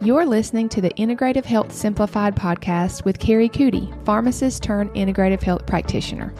You're listening to the Integrative Health Simplified podcast with Kari, Coody, pharmacist turned integrative health practitioner.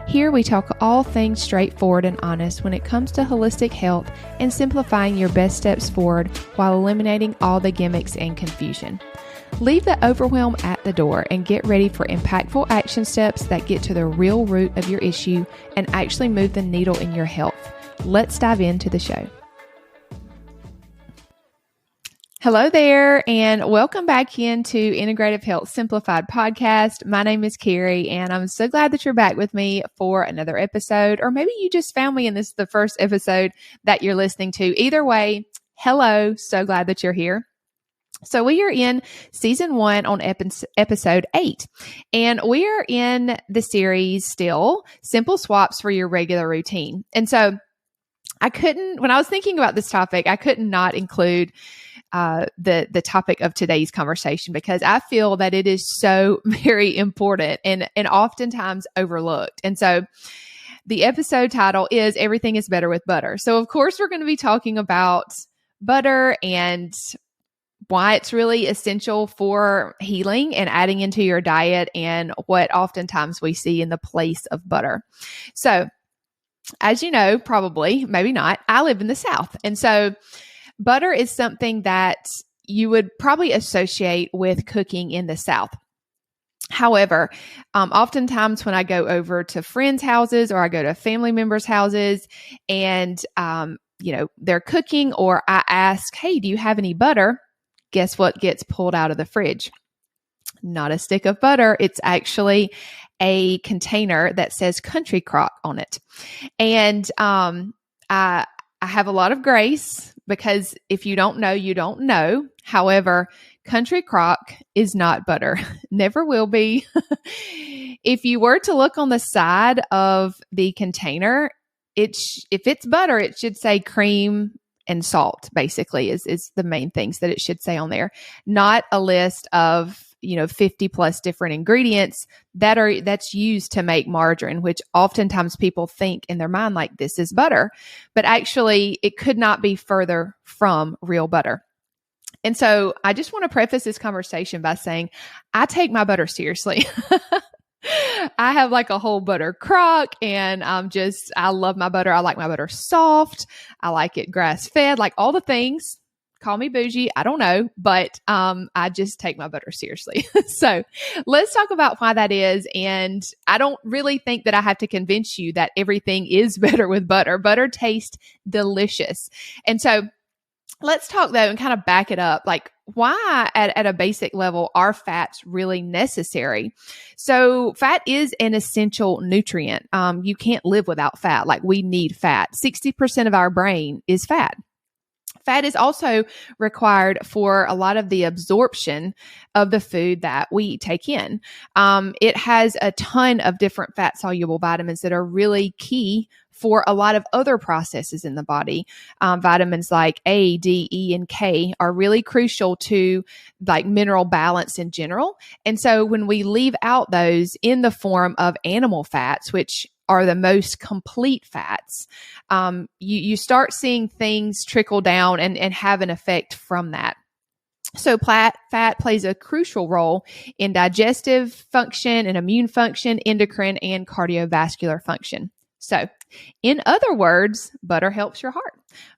Here we talk all things straightforward and honest when it comes to holistic health and simplifying your best steps forward while eliminating all the gimmicks and confusion. Leave the overwhelm at the door and get ready for impactful action steps that get to the real root of your issue and actually move the needle in your health. Let's dive into the show. Hello there, and welcome back into Integrative Health Simplified podcast. My name is Kari, and I'm so glad that you're back with me for another episode, or maybe you just found me and this is the first episode that you're listening to. Either way, hello, so glad that you're here. So we are in season 1 on episode 8, and we are in the series still, Simple Swaps for Your Regular Routine. And so when I was thinking about this topic, I could not include the topic of today's conversation because I feel that it is so very important and oftentimes overlooked. And so the episode title is Everything is Better with Butter. So of course, we're going to be talking about butter and why it's really essential for healing and adding into your diet and what oftentimes we see in the place of butter. So as you know, probably, maybe not, I live in the South. And so butter is something that you would probably associate with cooking in the South. However, oftentimes when I go over to friends' houses or I go to family members' houses and, they're cooking or I ask, hey, do you have any butter? Guess what gets pulled out of the fridge? Not a stick of butter. It's actually a container that says Country Crock on it. And I have a lot of grace because if you don't know, you don't know. However, Country Crock is not butter. Never will be. If you were to look on the side of the container, if it's butter, it should say cream and salt, basically, is the main things that it should say on there. Not a list of 50 plus different ingredients that's used to make margarine, which oftentimes people think in their mind like this is butter, but actually it could not be further from real butter. And so I just want to preface this conversation by saying I take my butter seriously. I have like a whole butter crock and I love my butter. I like my butter soft. I like it grass fed, like all the things. Call me bougie. I don't know, but I just take my butter seriously. So let's talk about why that is. And I don't really think that I have to convince you that everything is better with butter. Butter tastes delicious. And so let's talk though and kind of back it up. Like why at a basic level are fats really necessary? So fat is an essential nutrient. You can't live without fat. Like we need fat. 60% of our brain is fat. Fat is also required for a lot of the absorption of the food that we take in. It has a ton of different fat-soluble vitamins that are really key for a lot of other processes in the body. Vitamins like A, D, E, and K are really crucial to like mineral balance in general. And so when we leave out those in the form of animal fats, which are the most complete fats, you start seeing things trickle down and have an effect from that. So fat plays a crucial role in digestive function and immune function, endocrine, and cardiovascular function. So in other words, butter helps your heart.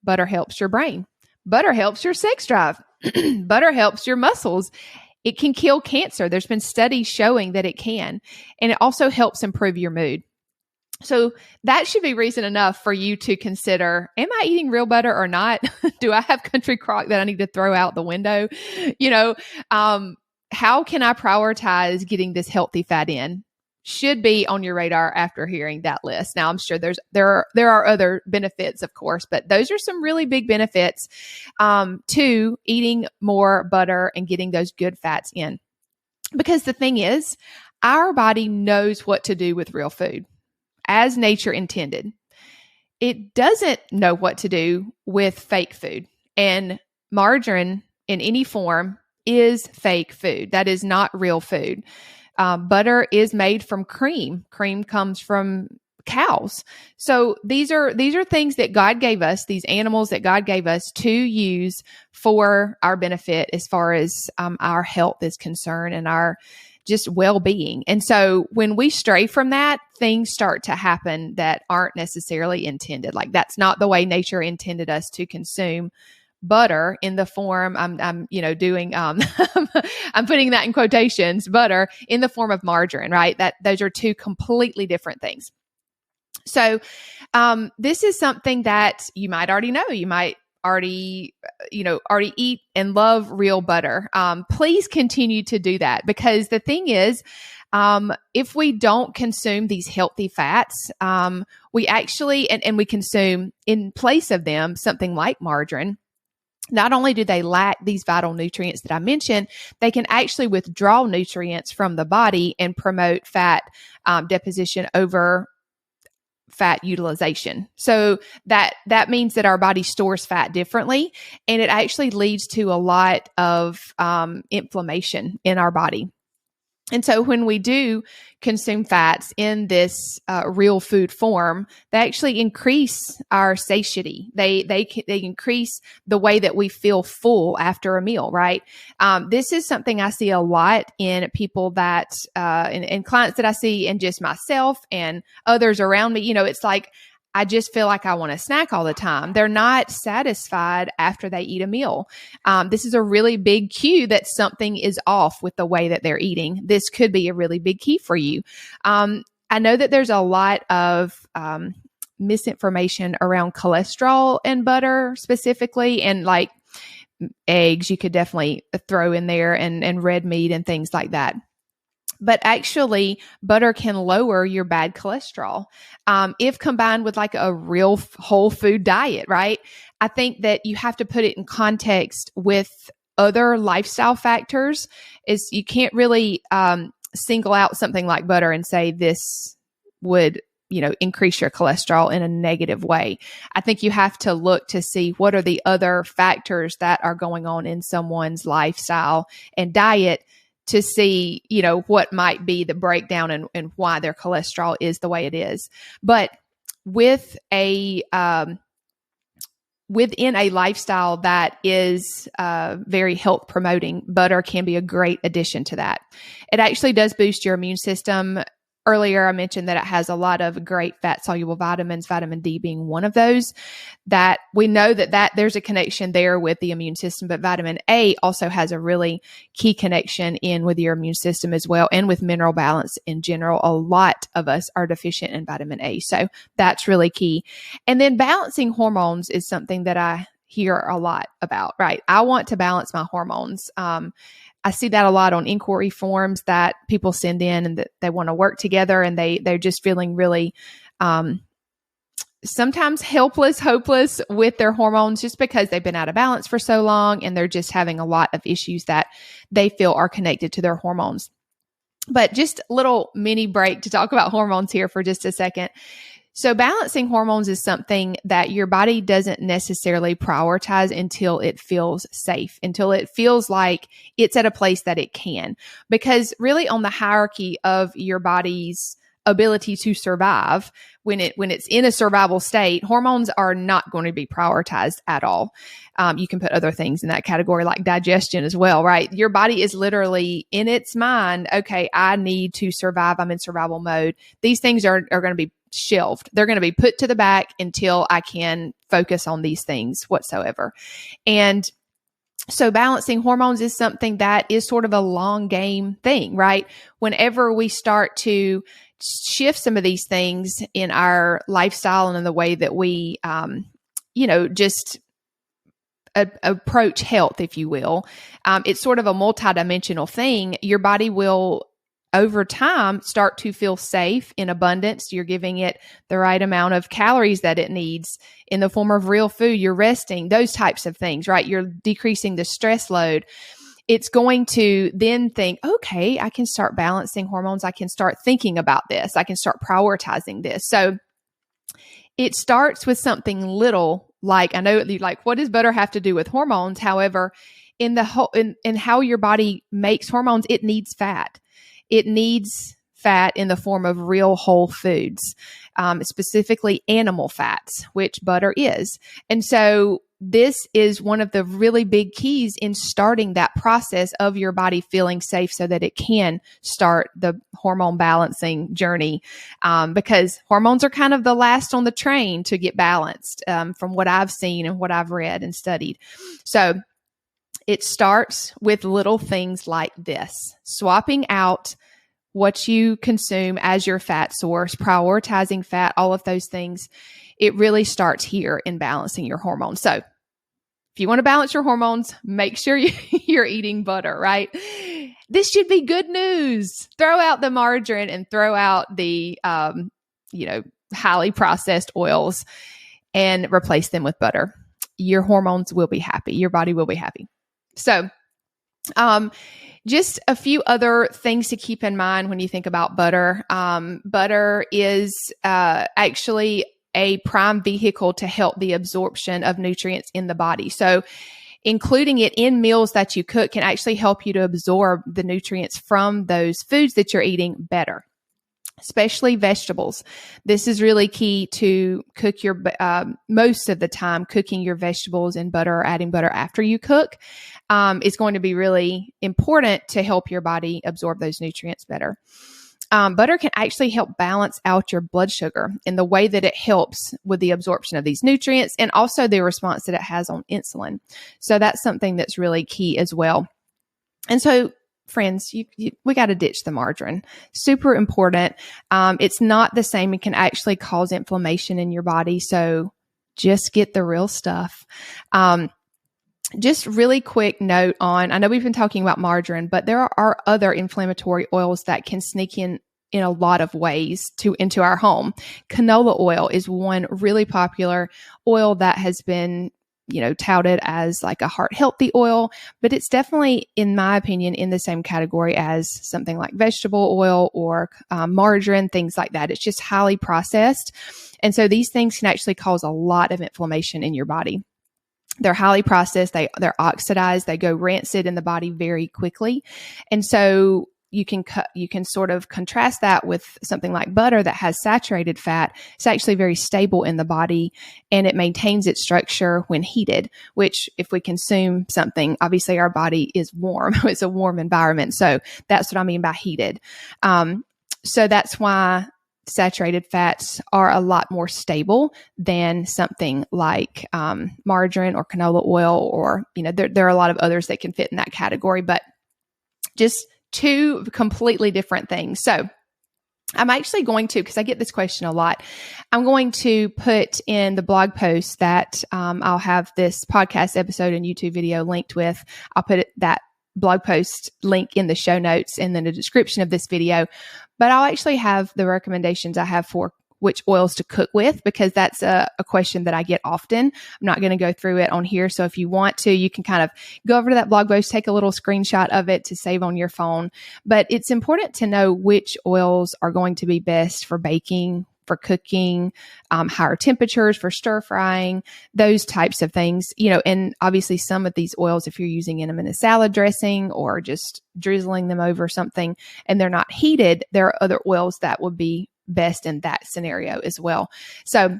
Butter helps your brain. Butter helps your sex drive. Butter helps your muscles. It can kill cancer. There's been studies showing that it can. And it also helps improve your mood. So that should be reason enough for you to consider, am I eating real butter or not? Do I have Country Crock that I need to throw out the window? How can I prioritize getting this healthy fat in? Should be on your radar after hearing that list. Now, I'm sure there are other benefits, of course, but those are some really big benefits to eating more butter and getting those good fats in. Because the thing is, our body knows what to do with real food, as nature intended. It doesn't know what to do with fake food. And margarine in any form is fake food. That is not real food. Butter is made from cream. Cream comes from cows. So these are things that God gave us, these animals that God gave us to use for our benefit as far as our health is concerned and our just well-being. And so when we stray from that, things start to happen that aren't necessarily intended. Like that's not the way nature intended us to consume butter in the form I'm doing I'm putting that in quotations, butter in the form of margarine, right? Those are two completely different things. So this is something that you might already know. You might already eat and love real butter. Please continue to do that, because the thing is, if we don't consume these healthy fats, we actually, and we consume in place of them something like margarine. Not only do they lack these vital nutrients that I mentioned, they can actually withdraw nutrients from the body and promote fat deposition over fat utilization. So that means that our body stores fat differently, and it actually leads to a lot of inflammation in our body. And so when we do consume fats in this real food form, they actually increase our satiety. They increase the way that we feel full after a meal, right? This is something I see a lot in people that, in clients that I see, and just myself and others around me. It's like, I just feel like I want a snack all the time. They're not satisfied after they eat a meal. This is a really big cue that something is off with the way that they're eating. This could be a really big key for you. I know that there's a lot of misinformation around cholesterol and butter specifically, and like eggs, you could definitely throw in there, and red meat and things like that. But actually, butter can lower your bad cholesterol if combined with like a real whole food diet, right? I think that you have to put it in context with other lifestyle factors. Is you can't really single out something like butter and say this would increase your cholesterol in a negative way. I think you have to look to see what are the other factors that are going on in someone's lifestyle and diet, to see, what might be the breakdown and why their cholesterol is the way it is. But with within a lifestyle that is very health promoting, butter can be a great addition to that. It actually does boost your immune system. Earlier, I mentioned that it has a lot of great fat soluble vitamins, vitamin D being one of those, that we know that there's a connection there with the immune system, but vitamin A also has a really key connection in with your immune system as well, and with mineral balance in general. A lot of us are deficient in vitamin A. So that's really key. And then balancing hormones is something that I hear a lot about, right? I want to balance my hormones. I see that a lot on inquiry forms that people send in, and that they want to work together, and they're just feeling really sometimes helpless, hopeless with their hormones, just because they've been out of balance for so long, and they're just having a lot of issues that they feel are connected to their hormones. But just a little mini break to talk about hormones here for just a second. So balancing hormones is something that your body doesn't necessarily prioritize until it feels safe, until it feels like it's at a place that it can. Because really, on the hierarchy of your body's ability to survive, when it's in a survival state, hormones are not going to be prioritized at all. You can put other things in that category, like digestion as well, right? Your body is literally in its mind, okay, I need to survive. I'm in survival mode. These things are going to be shelved. They're going to be put to the back until I can focus on these things whatsoever. And so balancing hormones is something that is sort of a long game thing, right? Whenever we start to shift some of these things in our lifestyle and in the way that we, just approach health, if you will, it's sort of a multidimensional thing. Your body will, over time, start to feel safe in abundance. You're giving it the right amount of calories that it needs in the form of real food. You're resting, those types of things, right? You're decreasing the stress load. It's going to then think, okay, I can start balancing hormones. I can start thinking about this. I can start prioritizing this. So it starts with something little, like, I know you're like, what does butter have to do with hormones? However, in how your body makes hormones, it needs fat. It needs fat in the form of real whole foods. specifically animal fats, which butter is. And so this is one of the really big keys in starting that process of your body feeling safe so that it can start the hormone balancing journey. Because hormones are kind of the last on the train to get balanced, from what I've seen and what I've read and studied. So it starts with little things like this: swapping out what you consume as your fat source, prioritizing fat, all of those things. It really starts here in balancing your hormones. So if you want to balance your hormones, make sure you're eating butter, right? This should be good news. Throw out the margarine and throw out the, highly processed oils and replace them with butter. Your hormones will be happy. Your body will be happy. So, just a few other things to keep in mind when you think about butter. Butter is actually a prime vehicle to help the absorption of nutrients in the body. So including it in meals that you cook can actually help you to absorb the nutrients from those foods that you're eating better, especially vegetables. This is really key to cook your, most of the time, cooking your vegetables in butter or adding butter after you cook is going to be really important to help your body absorb those nutrients better. Butter can actually help balance out your blood sugar in the way that it helps with the absorption of these nutrients and also the response that it has on insulin. So that's something that's really key as well. And so, friends, we got to ditch the margarine. Super important. It's not the same. It can actually cause inflammation in your body. So just get the real stuff. Just really quick note on, I know we've been talking about margarine, but there are other inflammatory oils that can sneak in a lot of ways into our home. Canola oil is one really popular oil that has been, touted as like a heart healthy oil, but it's definitely, in my opinion, in the same category as something like vegetable oil or margarine, things like that. It's just highly processed. And so these things can actually cause a lot of inflammation in your body. They're highly processed. They're oxidized. They go rancid in the body very quickly. And so you can sort of contrast that with something like butter that has saturated fat. It's actually very stable in the body and it maintains its structure when heated, which if we consume something, obviously our body is warm. It's a warm environment. So that's what I mean by heated. So that's why saturated fats are a lot more stable than something like margarine or canola oil, or there are a lot of others that can fit in that category, but just two completely different things. So I'm actually going to, because I get this question a lot, I'm going to put in the blog post that I'll have this podcast episode and YouTube video linked with. I'll put that blog post link in the show notes and then the description of this video. But I'll actually have the recommendations I have for which oils to cook with, because that's a question that I get often. I'm not going to go through it on here. So if you want to, you can kind of go over to that blog post, take a little screenshot of it to save on your phone. But it's important to know which oils are going to be best for baking, for cooking, higher temperatures, for stir frying, those types of things, and obviously some of these oils, if you're using them in a salad dressing or just drizzling them over something and they're not heated, there are other oils that would be best in that scenario as well. So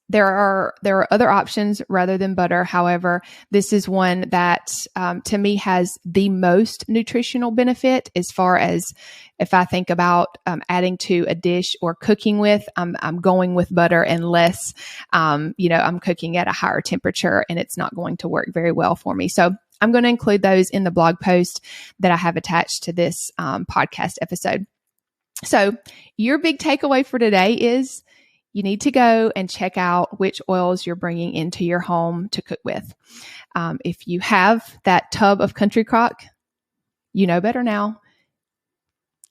there are other options rather than butter. However, this is one that to me has the most nutritional benefit as far as if I think about adding to a dish or cooking with, I'm going with butter unless, I'm cooking at a higher temperature and it's not going to work very well for me. So I'm going to include those in the blog post that I have attached to this podcast episode. So your big takeaway for today is you need to go and check out which oils you're bringing into your home to cook with. If you have that tub of country crock, you know better now.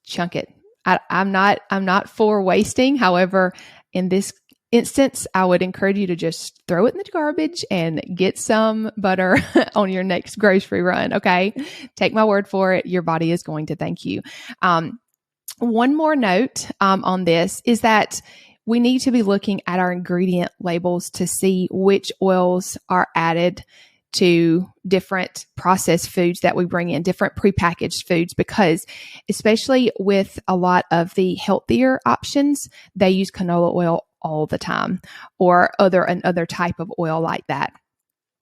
Chunk it. I'm not for wasting. However, in this instance, I would encourage you to just throw it in the garbage and get some butter on your next grocery run. Okay. Take my word for it. Your body is going to thank you. One more note on this is that we need to be looking at our ingredient labels to see which oils are added to different processed foods that we bring in, different prepackaged foods, because especially with a lot of the healthier options, they use canola oil all the time, or another type of oil like that.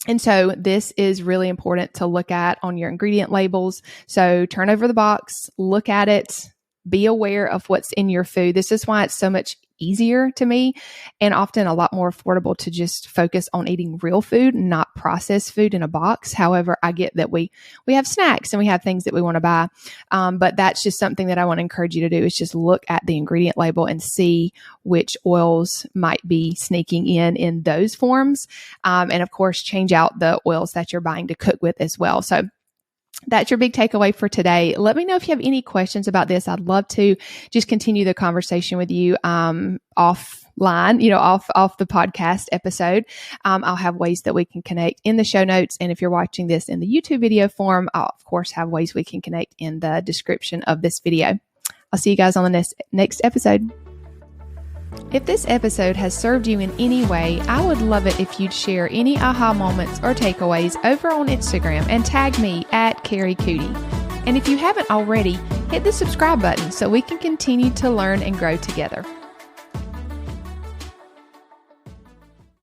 And so this is really important to look at on your ingredient labels. So turn over the box, look at it, be aware of what's in your food. This is why it's so much easier to me, and often a lot more affordable, to just focus on eating real food, not processed food in a box. However, I get that we have snacks and we have things that we want to buy. But that's just something that I want to encourage you to do, is just look at the ingredient label and see which oils might be sneaking in those forms. And of course, change out the oils that you're buying to cook with as well. So that's your big takeaway for today. Let me know if you have any questions about this. I'd love to just continue the conversation with you offline, off the podcast episode. I'll have ways that we can connect in the show notes. And if you're watching this in the YouTube video form, I'll of course have ways we can connect in the description of this video. I'll see you guys on the next episode. If this episode has served you in any way, I would love it if you'd share any aha moments or takeaways over on Instagram and tag me at Kari Coody. And if you haven't already, hit the subscribe button so we can continue to learn and grow together.